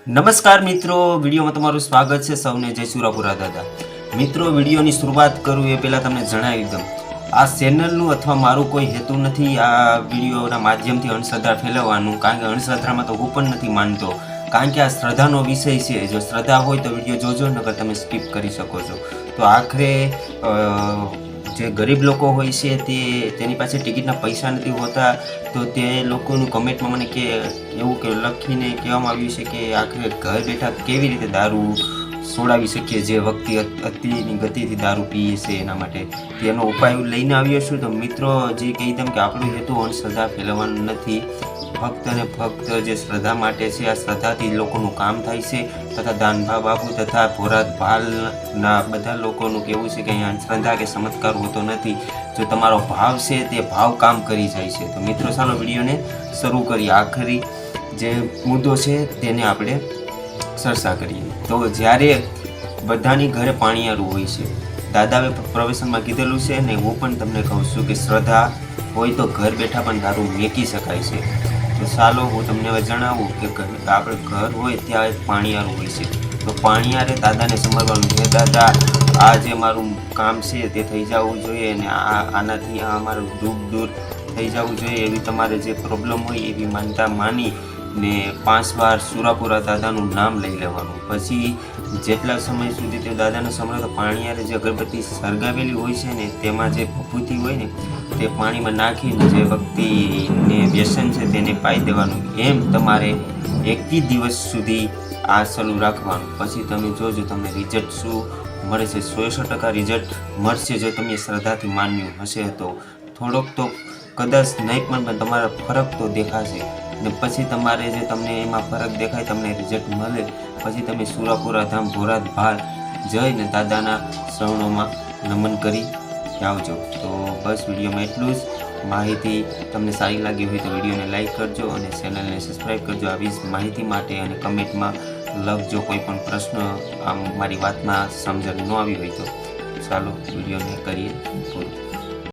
નમસ્કાર મિત્રો, વિડીયોમાં તમારું સ્વાગત છે. સૌને જય સુરાપુરા દાદા. મિત્રો, વિડીયોની શરૂઆત કરું એ પહેલાં તમને જણાવી દઉં, આ ચેનલનું અથવા મારું કોઈ હેતુ નથી આ વિડીયોના માધ્યમથી અંધશ્રદ્ધા ફેલાવવાનું, કારણ કે અંધશ્રદ્ધામાં તો હું પણ નથી માનતો, કારણ કે આ શ્રદ્ધાનો વિષય છે. જો શ્રદ્ધા હોય તો વિડીયો જોજો, નકર તમે સ્કીપ કરી શકો છો. તો આખરે જે ગરીબ લોકો હોય છે તેની પાસે ટિકિટના પૈસા નથી હોતા, તો તે લોકોનું કમેન્ટમાં મને એવું કે લખીને કહેવામાં આવ્યું છે કે આખરે ઘર બેઠા કેવી રીતે દારૂ છોડાવી શકીએ, જે વ્યક્તિ અતિની ગતિથી દારૂ પીએ છે એના માટે તેનો ઉપાય લઈને આવ્યો છું. તો મિત્રો, જે કહી દઉં કે આપણું હેતુ અંધશ્રદ્ધા ફેલાવવાનું નથી, ફક્ત અને ફક્ત જે શ્રદ્ધા માટે છે. આ શ્રદ્ધાથી લોકોનું કામ થાય છે, તથા દાનભા બાપુ તથા ભોરાત ભાલના બધા લોકોનું કહેવું છે કે અહીંયા શ્રદ્ધા કે ચમત્કાર હોતો નથી. જો તમારો ભાવ છે તે ભાવ કામ કરી જાય છે. તો મિત્રો, ચાલો વિડીયોને શરૂ કરીએ. આખરી જે મુદ્દો છે તેને આપણે ચર્ચા કરીએ. તો જ્યારે બધાની ઘરે પાણીયારું હોય છે, દાદાએ પ્રવેશનમાં કીધેલું છે ને હું પણ તમને કહું છું કે શ્રદ્ધા હોય તો ઘર બેઠા પણ દારૂ મેકી શકાય છે. તો ચાલો હું તમને હવે જણાવું કે આપણે ઘર હોય ત્યાં એક પાણીયારું હોય છે. તો પાણીયારે દાદાને સમરવાનું છે, દાદા આ જે મારું કામ છે તે થઈ જવું જોઈએ અને આનાથી આ મારું દુઃખ દૂર થઈ જવું જોઈએ, એવી તમારે જે પ્રોબ્લેમ હોય એવી માનતા માની ને 5 વાર સુરાપુરા દાદાનું નામ લઈ લેવાનું. પછી જેટલા સમય સુધી તે દાદાને સમરો તો પાણીયારે જે અગરબત્તી સળગાવેલી હોય છે ને તેમાં જે ભભૂતિ હોય ને તે પાણીમાં નાખીને જે વ્યક્તિને વ્યસન છે તેને પાઈ દેવાનું. એમ તમારે 21 દિવસ સુધી આ ચાલુ રાખવાનું. પછી તમે જોજો તમને રિઝલ્ટ શું મળે છે. 100% રિઝલ્ટ મળશે જો તમે શ્રદ્ધાથી માન્યું હશે તો. થોડોક તો કદાચ નહીં પણ તમારા ફરક તો દેખાશે ને પછી તમારે જે તમને એમાં ફરક દેખાય, તમને રિઝલ્ટ મળે, પછી તમે સુરાપુરા ધામ ભોરાત ભાલ જઈને દાદાના શરણોમાં નમન કરી આવજો. તો બસ વિડીયોમાં એટલું જ. માહિતી તમને સારી લાગી હોય તો વિડીયોને લાઈક કરજો અને ચેનલને સબસ્ક્રાઈબ કરજો. આવી જ માહિતી માટે અને કમેન્ટમાં લખજો કોઈ પણ પ્રશ્ન આમ મારી વાતમાં સમજણ ન આવી હોય તો. ચાલો વિડીયોને કરીએ પૂરું.